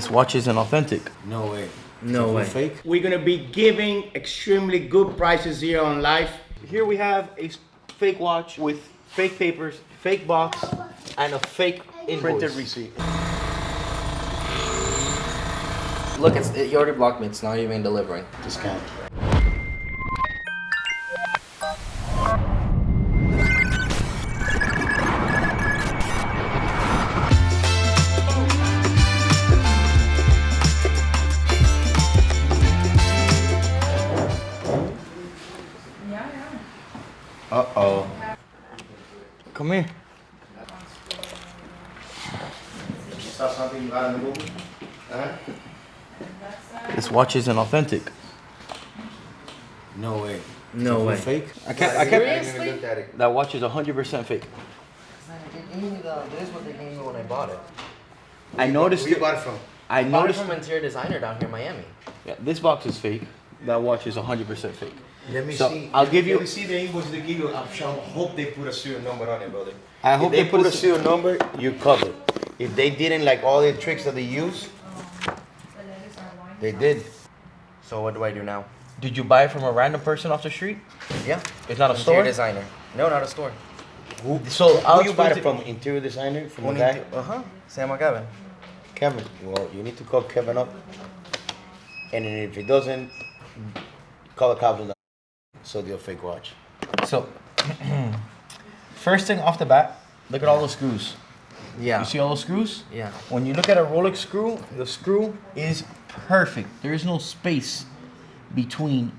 This watch isn't authentic. No way. No way. Fake? We're gonna be giving extremely good prices here on live. Here we have a fake watch with fake papers, fake box, and a fake invoice. Printed receipt. Look, you already blocked me. It's not even delivering. Discount. Uh-oh. Come here. You saw something you got in the movie? This watch isn't authentic. No way. No way. Fake? I can't. Seriously? That watch is 100% fake. This is what they gave me when I bought it. I noticed. Where you bought it from? I I bought it noticed. from interior designer down here in Miami. Yeah, this box is fake. That watch is 100% fake. Let me So, see. I'll give you- Let me see the invoice they give you. I hope they put a serial number on it, brother. I hope if they they put put a serial number, you're covered. If they didn't, like all the tricks that they use, they did. So what do I do now? Did you buy it from a random person off the street? Yeah. It's not a Interior store. designer. No, not a store. So Who you bought it from? Interior designer? From the guy? Uh-huh. Sam Kevin. Kevin. Well, you need to call Kevin up. And then if he doesn't, call the cops on the so they'll fake watch. So, first thing off the bat, look at all the screws. Yeah. You see all those screws? Yeah. When you look at a Rolex screw, the screw is perfect. There is no space between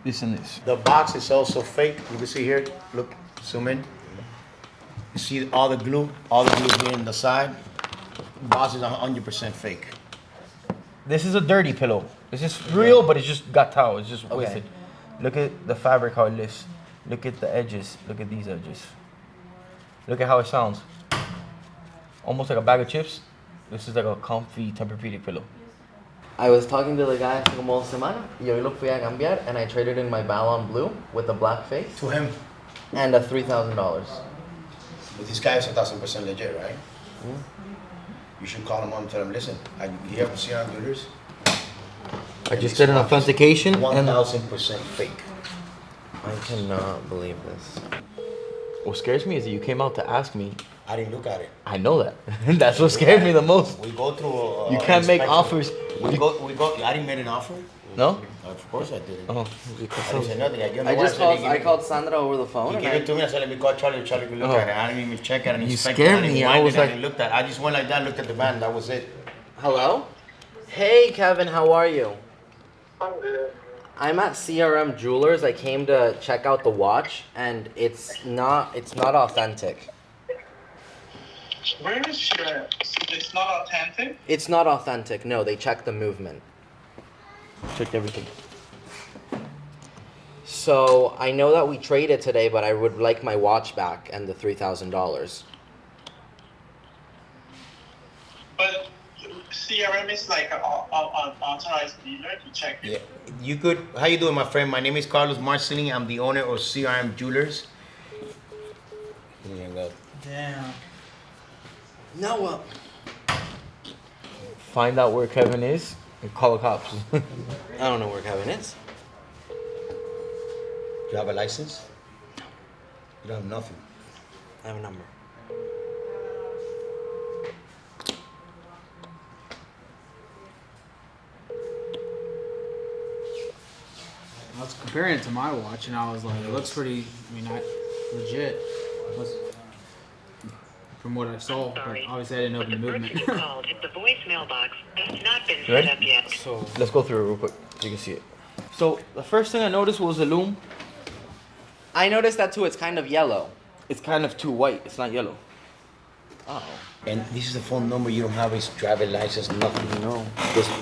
this and this. The box is also fake. You can see here. Look, zoom in. You see all the glue here in the side. Box is 100% fake. This is a dirty pillow. This is real, but it's just got towel. It's just Okay. wasted. Look at the fabric, how it lifts. Look at the edges. Look at these edges. Look at how it sounds. Almost like a bag of chips. This is like a comfy Tempur-Pedic pillow. I was talking to the guy hace como una semana y hoy lo fui a cambiar and I traded in my Ballon Blue with the black face To him, and a $3,000. but this guy is 1,000% legit, right? You should call him up and tell him, listen, you ever see our dealers? I just did an authentication and 1,000% fake. I cannot believe this. what scares me is that you came out to ask me. I didn't look at it. I know that. That's what scared me the most. We go through. You can't make inspection. offers. We go. I didn't make an offer. No? Of course I didn't. Oh, I didn't say nothing. I called Sandra over the phone. He And gave it to me. I said, let me call Charlie. Charlie could look Oh. at it. I didn't even check it and You inspect scared it. I didn't me. I wipe was it, like- I didn't look at it. I just went like that, looked at the band. That was it. Hello? Hey Kevin, how are you? I'm good. I'm at CRM Jewelers. I came to check out the watch and it's not authentic. Where is your? It's not authentic. It's not authentic. No, they checked the movement. checked everything. So I know that we traded today, but I would like my watch back and the $3,000. But CRM is like an authorized dealer to check it. Yeah. You could. How you doing, my friend? My name is Carlos Marcelini. I'm the owner of CRM Jewelers. Let me hang up. Damn. No, Find out where Kevin is and call the cops. I don't know where Kevin is. You have a license? You don't have nothing. I have a number. I was comparing it to my watch, and I was like, it looks pretty. I mean, legit. From what I saw, but obviously I didn't open the movement. The person you called hit the voicemail box has not been You ready? set up yet. So Let's go through it real quick so you can see it. So the first thing I noticed was the loom. I noticed that too. It's kind of yellow. It's kind of too white. It's not yellow. Oh. And this is the phone number. You don't have his driver license, nothing. No.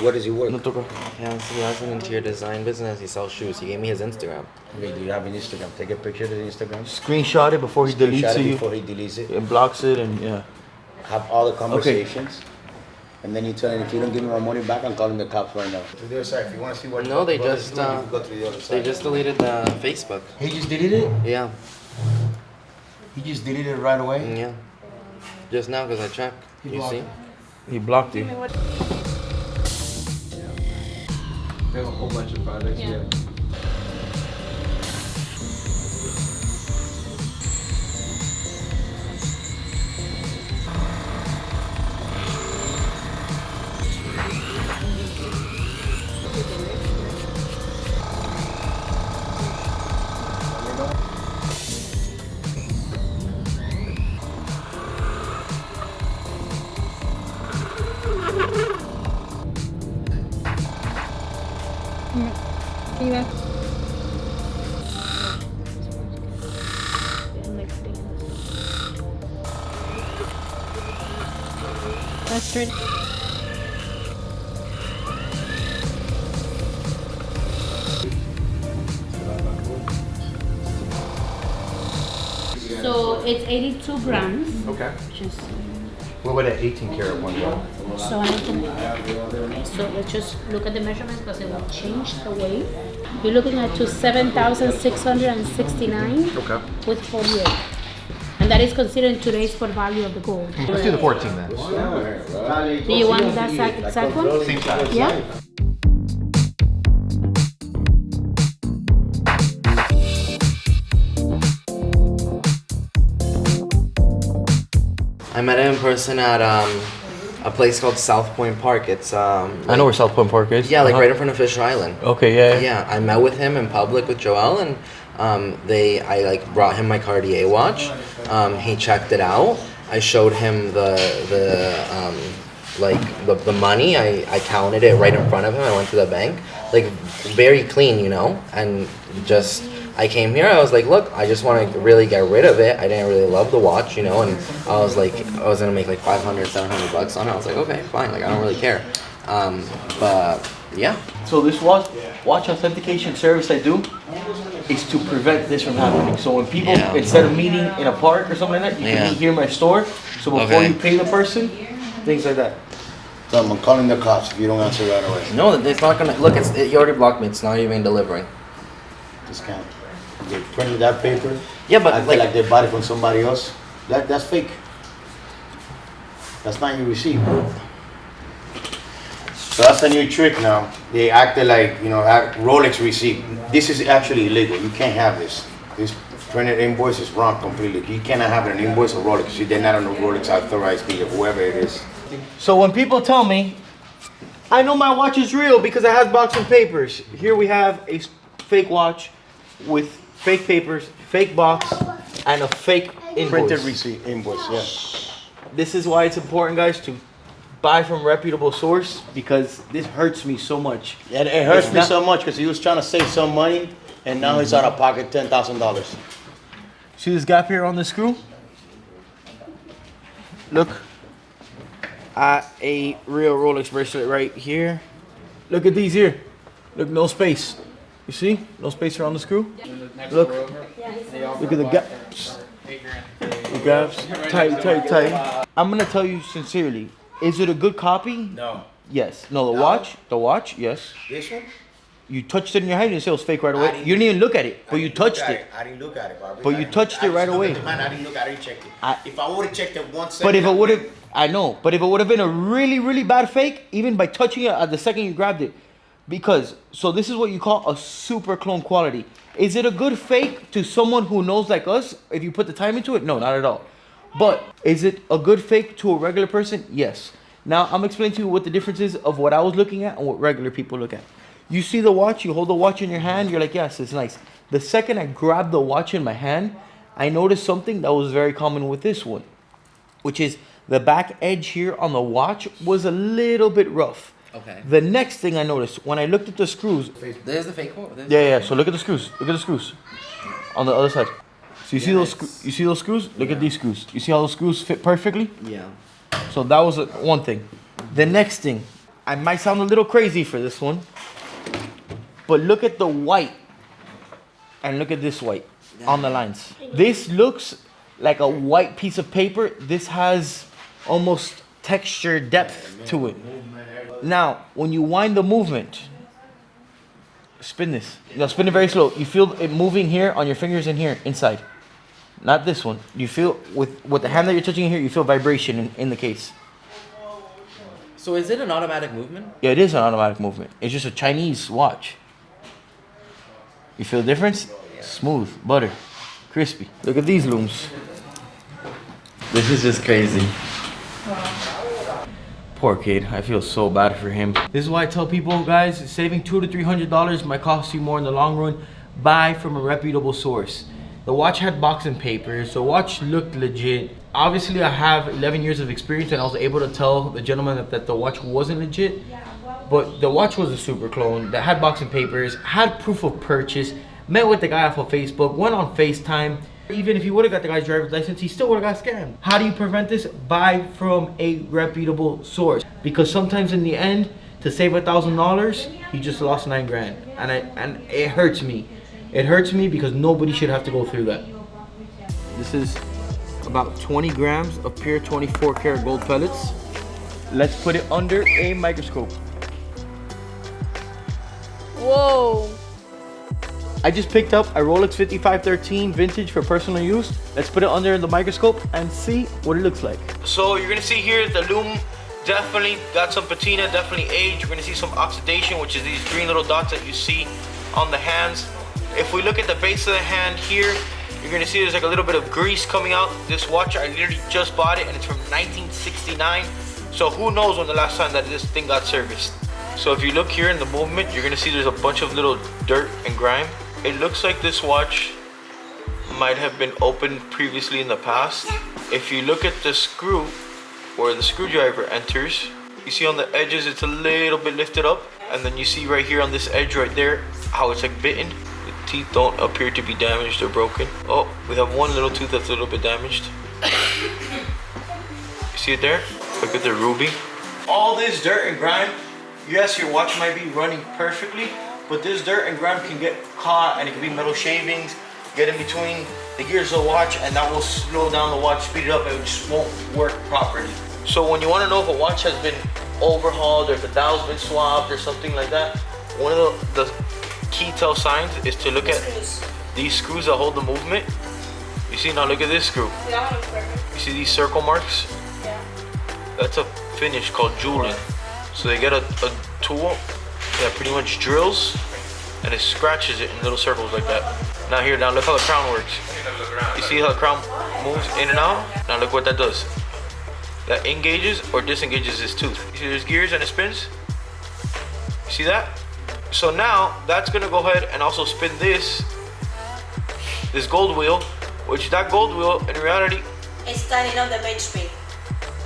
What does he work? No toca. Yeah, so he has an interior design business. He sells shoes. He gave me his Instagram. Wait, do you have an Instagram? Take a picture of the Instagram. Screenshot it before he deletes Screenshot it it. before he deletes it. And blocks it and yeah. Have all the conversations. And then you tell him, if you don't give me my money back, I'm calling the cops right now. To the other side, if you want to see what. No, they what just, is doing, you can go to the other side. They just deleted the Facebook. He just deleted it. Yeah. He just deleted it right away. Yeah. Just now, because I checked. You see? He blocked you. They have a whole bunch of products. Yeah. That's true. So it's 82 grams. Okay. Just What would an 18 karat one go? so I can. So let's just look at the measurements because it will change the weight. You're looking at to 7,669 Okay. with 48, and that is considering today's spot value of the gold. Let's do the 14 then. Do you want that exact one? Same size. Yeah. I met him in person at a place called South Point Park. It's I know where South Point Park is. yeah, like right in front of Fisher Island. Okay, yeah. Yeah, I met with him in public with Joel, and I like brought him my Cartier watch. He checked it out. I showed him the money. I counted it right in front of him. I went to the bank, like very clean, you know, and just. I came here, I was like, look, I just want to really get rid of it. I didn't really love the watch, you know, and I was like, I was going to make like 500, 700 bucks on it. I was like, okay, fine, like I don't really care. But yeah. So this watch authentication service I do is to prevent this from happening. So when people, instead of meeting in a park or something like that, you can meet here in my store. So before you pay the person, things like that. So I'm calling the cops if you don't answer right away. No, it's not going to, look, you already blocked me. It's not even delivering. Discount. They printed that paper. Yeah, but I feel like they bought it from somebody else. That's fake. That's not your receipt. So that's a new trick now. They acted like, you know, Rolex receipt. This is actually illegal. You can't have this. This printed invoice is wrong completely. You cannot have an invoice of Rolex. They're not on the Rolex authorized dealer, whoever it is. So when people tell me, I know my watch is real because it has boxing papers. Here we have a fake watch with fake papers, fake box, and a fake invoice. Printed receipt invoice, yeah. This is why it's important, guys, to buy from reputable source because this hurts me so much. And it hurts me so much because he was trying to save some money and now he's out of pocket $10,000. See this gap here on the screw? Look at a real Rolex bracelet right here. Look at these here. Look, no space. You see? No space around the screw. Look. Look at the gaps. The gaps. Tight, tight, tight. I'm gonna tell you sincerely. Is it a good copy? No. Yes. No, the watch, yes. This one? You touched it in your hand, you say it was fake right away. You didn't even look at it, but you touched it. I didn't look at it, Barbara. But you touched it right away. I didn't look at it, I checked it. If I would have checked it 1 second. But if it would have, I know, but if it would have been a really, really bad fake, even by touching it at the second you grabbed it, because, so this is what you call a super clone quality. Is it a good fake to someone who knows like us, if you put the time into it? No, not at all. But is it a good fake to a regular person? Yes. Now, I'm explaining to you what the difference is of what I was looking at and what regular people look at. You see the watch, you hold the watch in your hand, you're like, yes, it's nice. The second I grabbed the watch in my hand, I noticed something that was very common with this one, which is the back edge here on the watch was a little bit rough. Okay. The next thing I noticed, when I looked at the screws. There's the fake one. Yeah. So look at the screws. Look at the screws. On the other side. So you see those? You see those screws? Look at these screws. You see how those screws fit perfectly? Yeah. So that was one thing. The next thing, I might sound a little crazy for this one, but look at the white, and look at this white on the lines. This looks like a white piece of paper. This has almost texture depth to it. Now, when you wind the movement, spin this. You know, spin it very slow. You feel it moving here on your fingers in here, inside. Not this one. You feel, with the hand that you're touching here, you feel vibration in the case. So is it an automatic movement? Yeah, it is an automatic movement. It's just a Chinese watch. You feel the difference? Smooth, butter, crispy. Look at these looms. This is just crazy. Poor kid, I feel so bad for him. This is why I tell people, guys, saving $200 to $300 might cost you more in the long run. Buy from a reputable source. The watch had boxing papers, the watch looked legit. Obviously, I have 11 years of experience and I was able to tell the gentleman that the watch wasn't legit. But the watch was a super clone that had boxing papers, had proof of purchase, met with the guy off of Facebook, went on FaceTime. Even if he would have got the guy's driver's license, he still would have got scammed. How do you prevent this? Buy from a reputable source. Because sometimes in the end, to save $1,000, you just lost 9 grand. And it hurts me. It hurts me because nobody should have to go through that. This is about 20 grams of pure 24 karat gold pellets. Let's put it under a microscope. Whoa. I just picked up a Rolex 5513 vintage for personal use. Let's put it under the microscope and see what it looks like. So you're gonna see here the lume definitely got some patina, definitely aged. You're gonna see some oxidation, which is these green little dots that you see on the hands. If we look at the base of the hand here, you're gonna see there's like a little bit of grease coming out. This watch, I literally just bought it and it's from 1969. So who knows when the last time that this thing got serviced. So if you look here in the movement, you're gonna see there's a bunch of little dirt and grime. It looks like this watch might have been opened previously in the past. If you look at the screw where the screwdriver enters, you see on the edges it's a little bit lifted up. And then you see right here on this edge right there, how it's like bitten. The teeth don't appear to be damaged or broken. Oh, we have one little tooth that's a little bit damaged. You see it there? Look at the ruby. All this dirt and grime, yes, your watch might be running perfectly, but this dirt and grime can get caught and it can be metal shavings, get in between the gears of the watch, and that will slow down the watch, speed it up, and it just won't work properly. So when you want to know if a watch has been overhauled or if the dial's been swapped or something like that, one of the key tell signs is to look at these screws that hold the movement. You see, now look at this screw. You see these circle marks? Yeah. That's a finish called jeweling. So they get a tool that pretty much drills and it scratches it in little circles like that. Now here, now look how the crown works. You see how the crown moves in and out? Now look what that does. That engages or disengages this tooth. You see there's gears and it spins? You see that? So now that's gonna go ahead and also spin this gold wheel, which that gold wheel in reality is turning on the mainspring.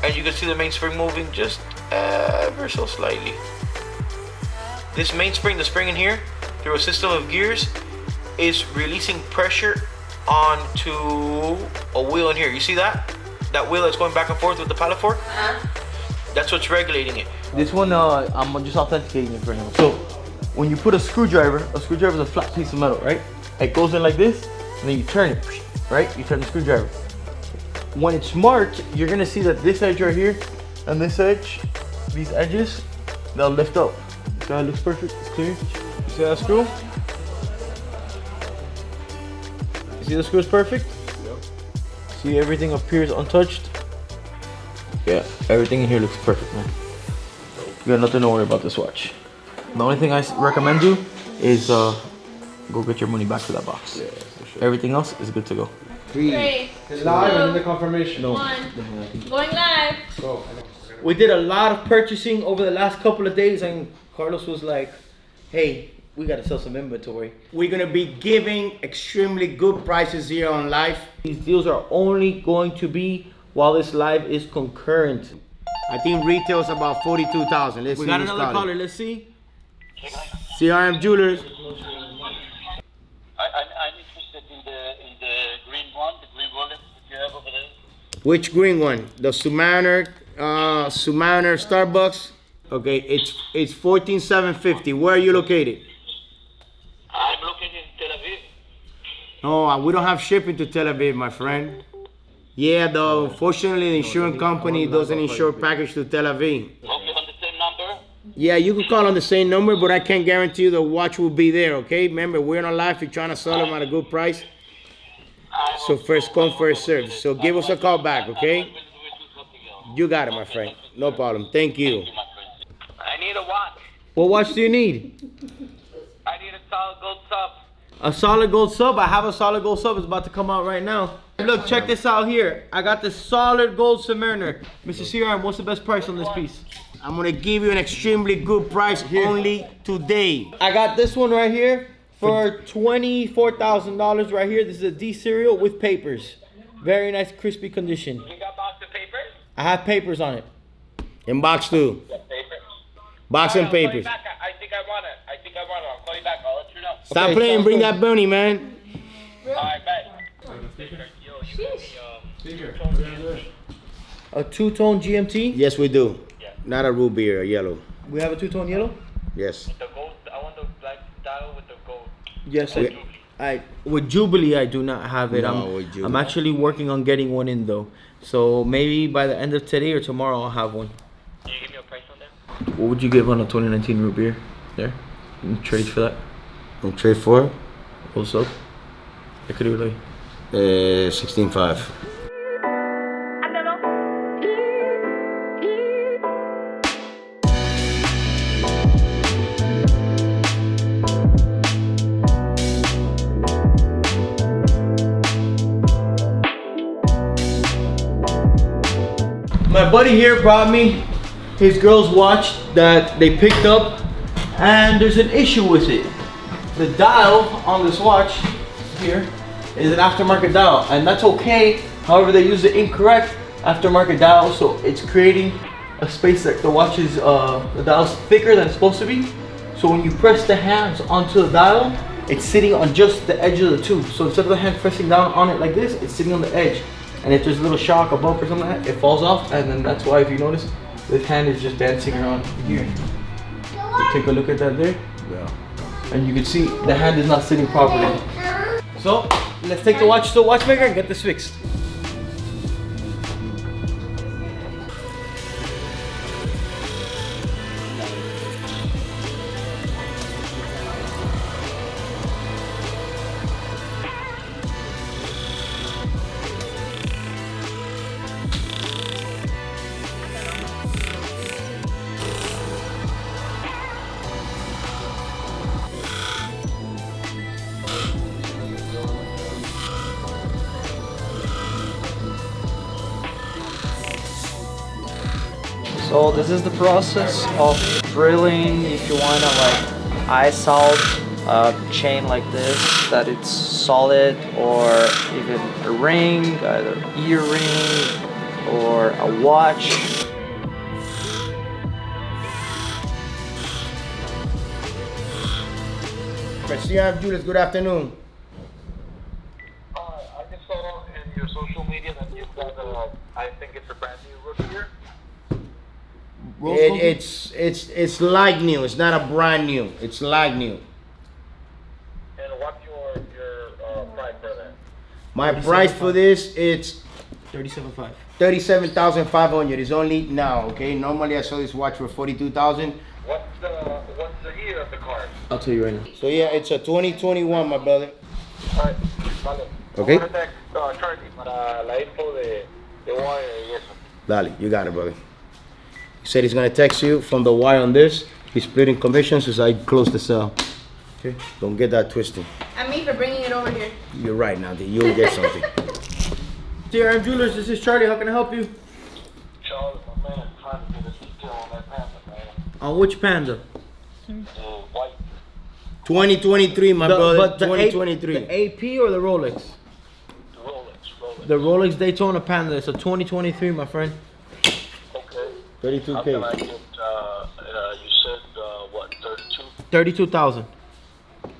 And you can see the mainspring moving just ever so slightly. This mainspring, the spring in here, through a system of gears, is releasing pressure onto a wheel in here. You see that? That wheel that's going back and forth with the pallet fork? That's what's regulating it. This one, I'm just authenticating it for him. So, when you put a screwdriver is a flat piece of metal, right? It goes in like this, and then you turn it, right? You turn the screwdriver. When it's marked, you're gonna see that this edge right here, and this edge, these edges, they'll lift up. See how it looks perfect, it's clear. You see that screw? You see the screw is perfect? Yep. See everything appears untouched? Yeah, everything in here looks perfect, man. You got nothing to worry about this watch. The only thing I recommend you is go get your money back for that box. Yeah, for sure. Everything else is good to go. 3, 2, live and the confirmation. No. 1. Going live. Go. We did a lot of purchasing over the last couple of days, and Carlos was like, hey, we gotta sell some inventory. We're gonna be giving extremely good prices here on live. These deals are only going to be while this live is concurrent. I think retail's about 42,000. Let's see. We got another caller, let's see. CRM Jewelers. I'm interested in the green one, the green Rolex that you have over there. Which green one? The Submariner Starbucks. Okay, it's 14,750. Where are you located? I'm located in Tel Aviv. No, we don't have shipping to Tel Aviv, my friend. Yeah, though, unfortunately, the insurance company doesn't insure package to Tel Aviv. Okay, on the same number? Yeah, you can call on the same number, but I can't guarantee you the watch will be there, okay? Remember, we're on live. We're trying to sell them at a good price. So first come, first serve. So give us a call back, okay? You got it, my friend. No problem. Thank you. need a watch. What watch do you need? I need a solid gold sub. A solid gold sub? I have a solid gold sub. It's about to come out right now. Look, check this out here. I got this solid gold Submariner. Mr. CRM, what's the best price on this piece? I'm gonna give you an extremely good price only today. I got this one right here for $24,000 right here. This is a D serial with papers. Very nice, crispy condition. You got box of papers? I have papers on it. In box too. Yeah, papers. Box and I'll call you papers. back. I think I want it. I'll call you back. I'll let you know. Stop Okay, playing, sounds bring good. that bunny, man. Alright, bet. A two-tone GMT? Yes, we do. Not a ruby or a yellow. We have a two-tone yellow? Yes. The gold, I want the black dial with the gold. Yes, with Jubilee I do not have it. No, with Jubilee. I'm actually working on getting one in though. So maybe by the end of today or tomorrow I'll have one. Can you give me a price on that? What would you give on a 2019 root beer? There? Trade for that? And trade for? Also? I could do like 16.5. My buddy here brought me his girl's watch that they picked up, and there's an issue with it. The dial on this watch here is an aftermarket dial, and that's okay. However, they use the incorrect aftermarket dial, so it's creating a space that the watch is, the dial's thicker than it's supposed to be. So when you press the hands onto the dial, it's sitting on just the edge of the tube. So instead of the hand pressing down on it like this, it's sitting on the edge. And if there's a little shock, a bump or something like that, it falls off, and then that's why, if you notice, this hand is just dancing around here. So take a look at that there. Yeah. And you can see the hand is not sitting properly. So let's take the watch to the watchmaker and get this fixed. So this is the process of drilling. If you want to like ice out a chain like this, that it's solid, or even a ring, either earring or a watch. Garcia Julius, good afternoon. I just saw in your social media that you've got I think it's a brand new root beer. It's like new. It's not a brand new. It's like new. And what's your price for that? My price for this, it's $37,500. 37,500. It's only now, okay? Normally I saw this watch for 42,000. What's the year of the car? I'll tell you right now. So yeah, it's a 2021, my brother. Alright, vale. Okay. Charlie, para la info de wire y eso. Dale, you got it, brother. He said he's gonna text you from the wire on this. He's splitting commissions as I close the cell. Okay, don't get that twisted. And me for bringing it over here. You're right now, dude. You'll get something. CRM Jewelers, this is Charlie. How can I help you? Charlie, my man, trying to get a detail on that Panda, man. On which Panda? White. 2023, my brother. But the 2023. the AP or the Rolex? Rolex. The Rolex Daytona Panda. It's a 2023, my friend. Okay. 32K. How can I get, you said, what, 32? 32,000.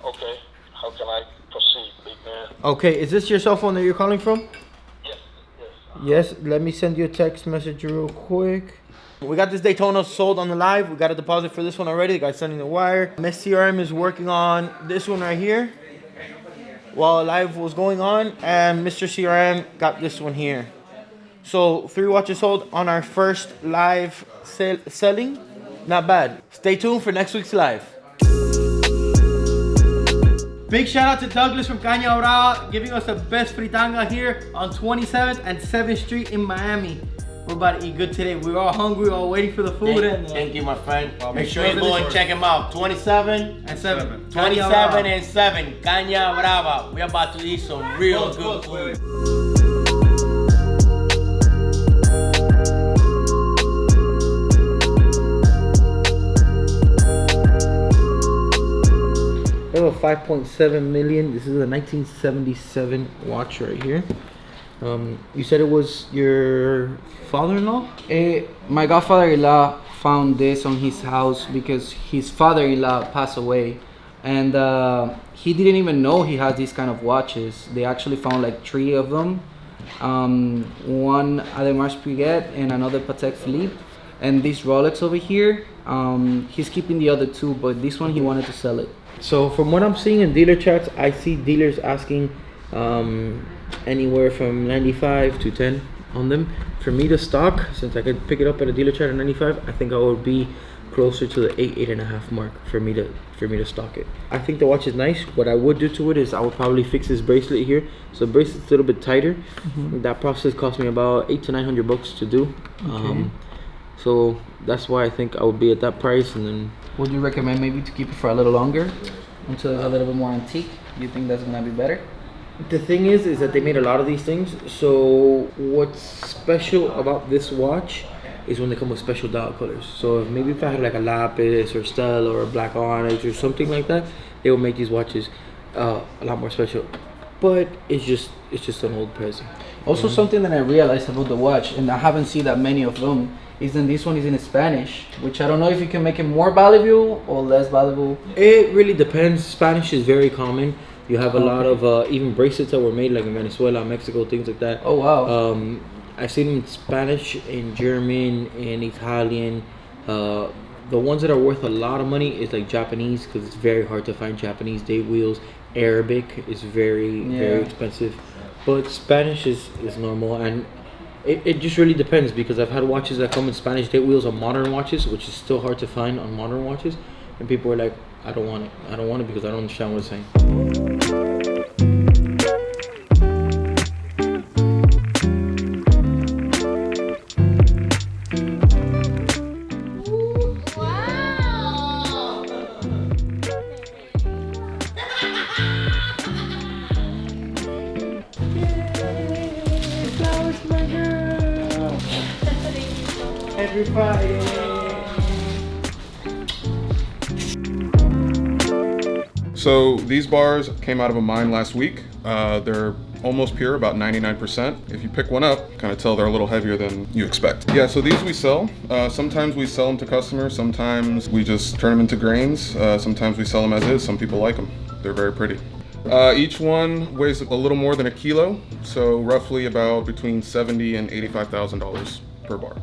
Okay. How can I proceed, big man? Okay, is this your cell phone that you're calling from? Yes. Yes, let me send you a text message real quick. We got this Daytona sold on the live. We got a deposit for this one already. The guy's sending the wire. Miss CRM is working on this one right here while live was going on. And Mr. CRM got this one here. So 3 watches sold on our first live selling. Not bad. Stay tuned for next week's live. Big shout out to Douglas from Caña Brava giving us the best fritanga here on 27th and 7th Street in Miami. We're about to eat good today. We're all hungry, all waiting for the food. Thank you, my friend. Make sure you go and check him out. 27 and 7. 27 and 7. Caña Brava. We're about to eat some real good food. I have a 5.7 million. This is a 1977 watch right here. You said it was your father-in-law? My godfather-in-law found this on his house because his father-in-law passed away, and he didn't even know he had these kind of watches. They actually found like 3 of them, one Audemars Piguet and another Patek Philippe, and this Rolex over here. He's keeping the other 2, but this one he wanted to sell it. So from what I'm seeing in dealer chats, I see dealers asking anywhere from 95 to 10 on them. For me to stock, since I could pick it up at a dealer chat at 95, I think I would be closer to the 8.5 mark for me to stock it. I think the watch is nice. What I would do to it is I would probably fix this bracelet here. So the bracelet's a little bit tighter. That process cost me about $800 to $900 to do. Okay. So that's why I think I would be at that price. And then Would you recommend maybe to keep it for a little longer until it's a little bit more antique? You think that's gonna be better? the thing is that they made a lot of these things. So what's special about this watch is when they come with special dial colors. So if I had like a lapis or stella or a black onyx or something like that, they will make these watches a lot more special. But it's just an old present. Also, something that I realized about the watch, and I haven't seen that many of them, is that this one is in Spanish, which I don't know if you can make it more valuable or less valuable. It really depends. Spanish is very common. You have a lot of even bracelets that were made like in Venezuela, Mexico, things like that. Oh wow. I've seen them in Spanish, in German, in Italian. The ones that are worth a lot of money is like Japanese, because it's very hard to find Japanese date wheels. Arabic is very expensive, but Spanish is normal, and it just really depends, because I've had watches that come in Spanish date wheels on modern watches, which is still hard to find on modern watches, and people are like, I don't want it because I don't understand what it's saying. Every Friday. So these bars came out of a mine last week. They're almost pure, about 99%. If you pick one up, kind of tell they're a little heavier than you expect. Yeah, so these we sell. Sometimes we sell them to customers. Sometimes we just turn them into grains. Sometimes we sell them as is. Some people like them. They're very pretty. Each one weighs a little more than a kilo, so roughly about between $70,000 and $85,000 per bar.